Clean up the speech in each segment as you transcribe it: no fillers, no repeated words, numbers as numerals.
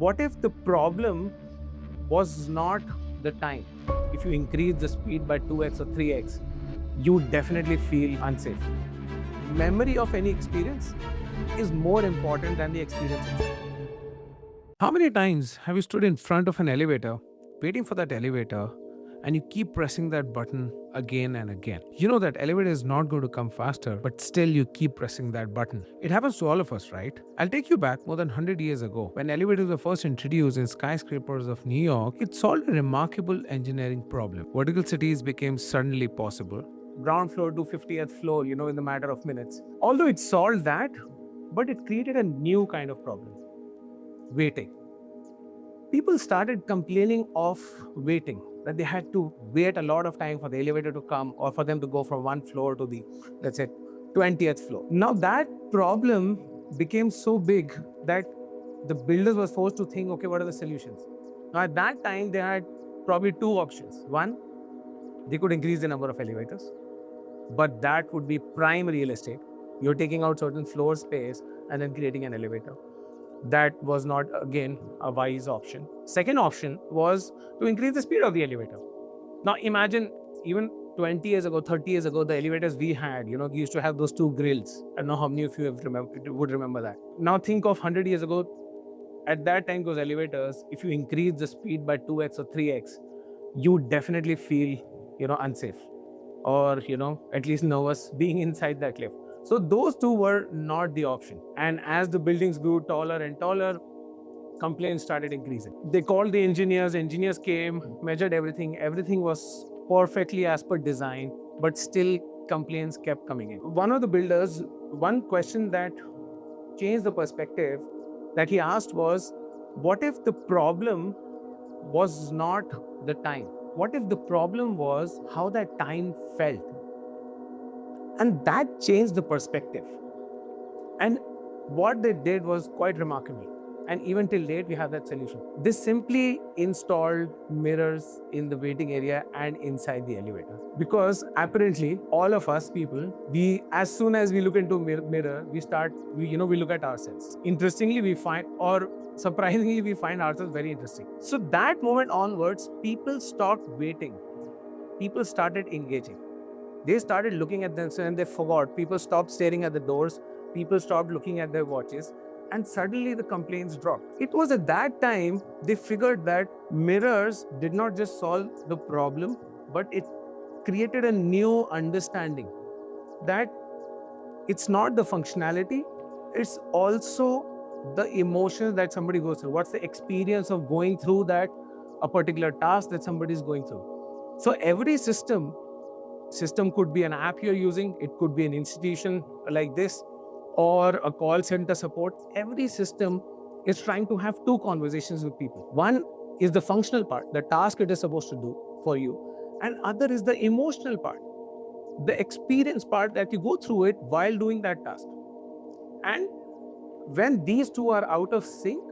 What if the problem was not the time? If you increase the speed by 2x or 3x, you definitely feel unsafe. Memory of any experience is more important than the experience itself. How many times have you stood in front of an elevator, waiting for that elevator, and you keep pressing that button again and again? You know that elevator is not going to come faster, but still you keep pressing that button. It happens to all of us, right? I'll take you back more than 100 years ago. When elevators were first introduced in skyscrapers of New York, it solved a remarkable engineering problem. Vertical cities became suddenly possible. Ground floor to 50th floor, in the matter of minutes. Although it solved that, but it created a new kind of problem. Waiting. People started complaining of waiting, that they had to wait a lot of time for the elevator to come or for them to go from one floor to the, let's say, 20th floor. Now that problem became so big that the builders were forced to think, okay, what are the solutions? Now at that time, they had probably two options. One, they could increase the number of elevators, but that would be prime real estate. You're taking out certain floor space and then creating an elevator. That was not, again, a wise option. Second option was to increase the speed of the elevator. Now imagine even 20 years ago, 30 years ago, the elevators we had, we used to have those two grills. I don't know how many of you would remember that. Now think of 100 years ago, at that time, those elevators, if you increase the speed by 2x or 3x, you definitely feel, unsafe or, at least nervous being inside that lift. So those two were not the option. And as the buildings grew taller and taller, complaints started increasing. They called the engineers came, measured everything. Everything was perfectly as per design, but still complaints kept coming in. One of the builders, one question that changed the perspective that he asked was, what if the problem was not the time? What if the problem was how that time felt? And that changed the perspective. And what they did was quite remarkable. And even till date, we have that solution. They simply installed mirrors in the waiting area and inside the elevator. Because apparently, all of us people, as soon as we look into mirror, we look at ourselves. Interestingly, we find, or surprisingly, we find ourselves very interesting. So that moment onwards, people stopped waiting. People started engaging. They started looking at themselves and they forgot. People stopped staring at the doors. People stopped looking at their watches. And suddenly the complaints dropped. It was at that time they figured that mirrors did not just solve the problem, but it created a new understanding that it's not the functionality, it's also the emotions that somebody goes through. What's the experience of going through that, a particular task that somebody is going through. So every system could be an app you're using, it could be an institution like this, or a call center support. Every system is trying to have two conversations with people. One is the functional part, the task it is supposed to do for you, and other is the emotional part, the experience part that you go through it while doing that task. And when these two are out of sync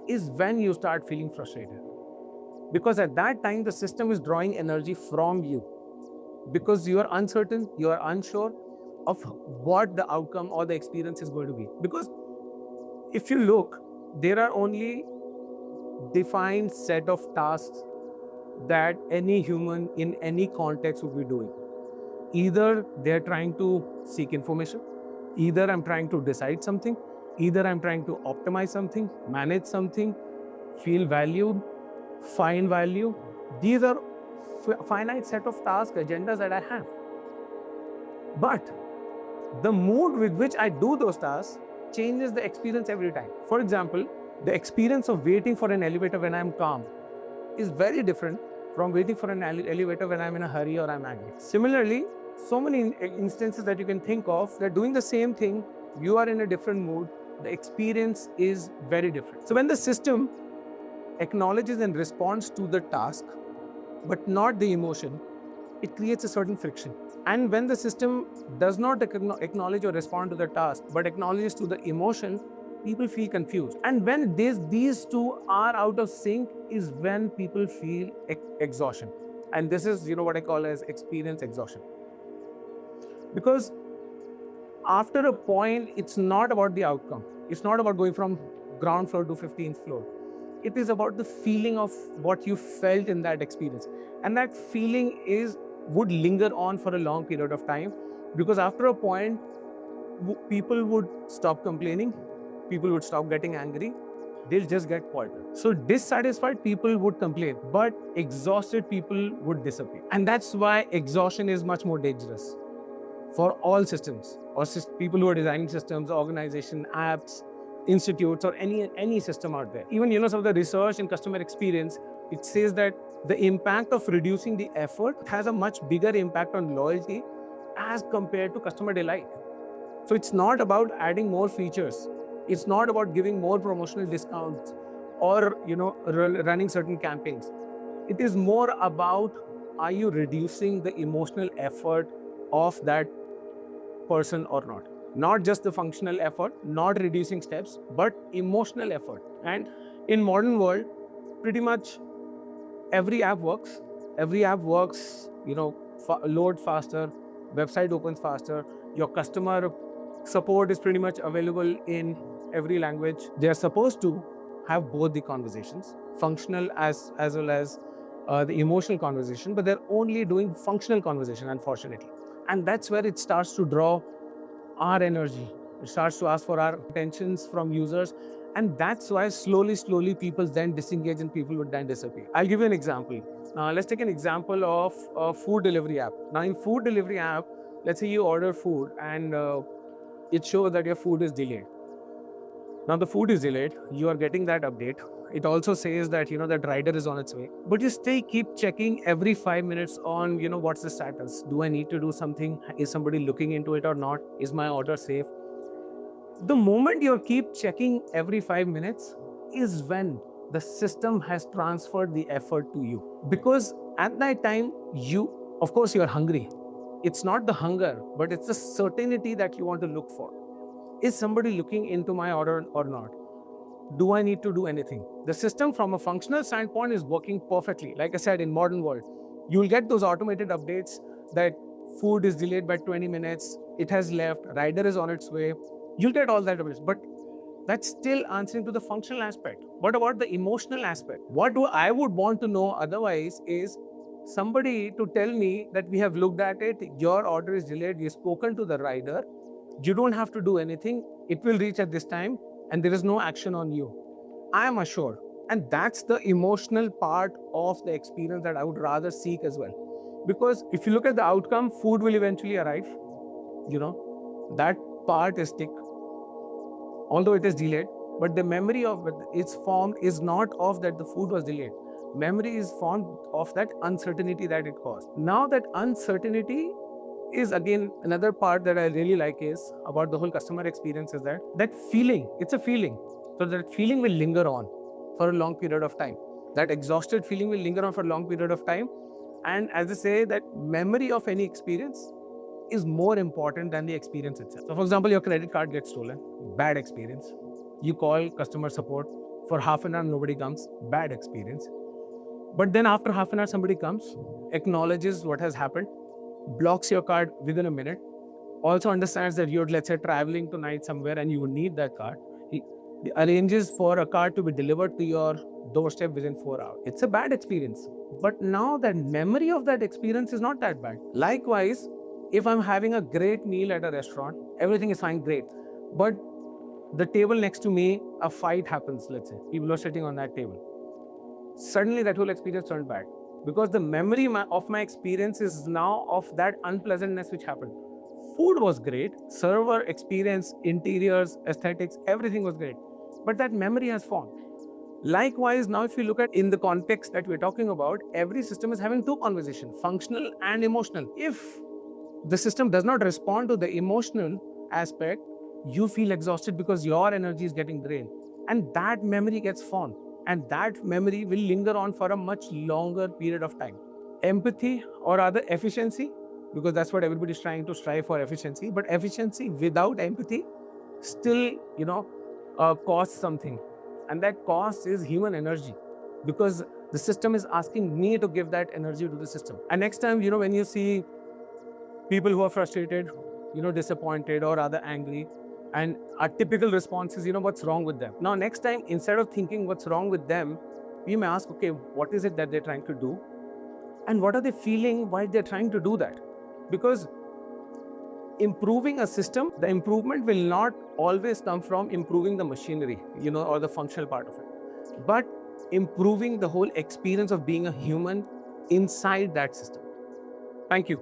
is when you start feeling frustrated. Because at that time, the system is drawing energy from you. Because you are uncertain, you are unsure of what the outcome or the experience is going to be. Because if you look, there are only defined set of tasks that any human in any context would be doing. Either they're trying to seek information, either I'm trying to decide something, either I'm trying to optimize something, manage something, feel valued, find value. These are finite set of task agendas that I have. But the mood with which I do those tasks changes the experience every time. For example, the experience of waiting for an elevator when I'm calm is very different from waiting for an elevator when I'm in a hurry or I'm angry. Similarly, so many instances that you can think of, that doing the same thing, you are in a different mood, the experience is very different. So when the system acknowledges and responds to the task, but not the emotion, it creates a certain friction. And when the system does not acknowledge or respond to the task, but acknowledges to the emotion, people feel confused. And when these two are out of sync is when people feel exhaustion. And this is what I call as experience exhaustion. Because after a point, it's not about the outcome. It's not about going from ground floor to 15th floor. it is about the feeling of what you felt in that experience. And that feeling would linger on for a long period of time, because after a point, people would stop complaining, people would stop getting angry, they'll just get quieter. So dissatisfied people would complain, but exhausted people would disappear. And that's why exhaustion is much more dangerous for all systems, or people who are designing systems, organization, apps, institutes, or any system out there. Even some of the research in customer experience, it says that the impact of reducing the effort has a much bigger impact on loyalty as compared to customer delight. So it's not about adding more features. It's not about giving more promotional discounts or running certain campaigns. It is more about, are you reducing the emotional effort of that person or not? Not just the functional effort, not reducing steps, but emotional effort. And in modern world, pretty much every app works. Every app works, load faster, website opens faster, your customer support is pretty much available in every language. They are supposed to have both the conversations, functional as well as the emotional conversation, but they're only doing functional conversation, unfortunately. And that's where it starts to draw our energy. It starts to ask for our attentions from users. And that's why slowly people then disengage and people would then disappear. I'll give you an example. Let's take an example of a food delivery app. Now in food delivery app, let's say you order food and it shows that your food is delayed. Now the food is delayed, you are getting that update. It also says that, that rider is on its way. But you still keep checking every 5 minutes on, what's the status? Do I need to do something? Is somebody looking into it or not? Is my order safe? The moment you keep checking every 5 minutes is when the system has transferred the effort to you. Because at that time, of course, you're hungry. It's not the hunger, but it's the certainty that you want to look for. Is somebody looking into my order or not? Do I need to do anything? The system from a functional standpoint is working perfectly. Like I said, in modern world, you'll get those automated updates that food is delayed by 20 minutes, it has left, rider is on its way. You'll get all that updates, but that's still answering to the functional aspect. What about the emotional aspect? What I would want to know otherwise is somebody to tell me that we have looked at it, your order is delayed, we've spoken to the rider, you don't have to do anything, it will reach at this time, and there is no action on you. I am assured. And that's the emotional part of the experience that I would rather seek as well. Because if you look at the outcome, food will eventually arrive. That part is tick. Although it is delayed, but the memory of its formed is not of that the food was delayed. Memory is formed of that uncertainty that it caused. Now that uncertainty is again another part that I really like is about the whole customer experience is that feeling, it's a feeling. So that feeling will linger on for a long period of time. That exhausted feeling will linger on for a long period of time. And as I say, that memory of any experience is more important than the experience itself. So for example, your credit card gets stolen, bad experience. You call customer support for half an hour, nobody comes, bad experience. But then after half an hour, somebody comes, acknowledges what has happened, blocks your card within a minute, also understands that you're, let's say, traveling tonight somewhere and you need that card. He arranges for a card to be delivered to your doorstep within 4 hours. It's a bad experience. But now that memory of that experience is not that bad. Likewise, if I'm having a great meal at a restaurant, everything is fine, great. But the table next to me, a fight happens, let's say. People are sitting on that table. Suddenly that whole experience turned bad. Because the memory of my experience is now of that unpleasantness which happened. Food was great, server experience, interiors, aesthetics, everything was great. But that memory has formed. Likewise, now if you look at in the context that we're talking about, every system is having two conversations, functional and emotional. If the system does not respond to the emotional aspect, you feel exhausted because your energy is getting drained. And that memory gets formed. And that memory will linger on for a much longer period of time. Empathy or rather efficiency, because that's what everybody's trying to strive for, efficiency. But efficiency without empathy still, costs something. And that cost is human energy, because the system is asking me to give that energy to the system. And next time, when you see people who are frustrated, disappointed or rather angry, And our typical response is, what's wrong with them? Now, next time, instead of thinking what's wrong with them, we may ask, okay, what is it that they're trying to do? And what are they feeling while they're trying to do that? Because improving a system, the improvement will not always come from improving the machinery, or the functional part of it, but improving the whole experience of being a human inside that system. Thank you.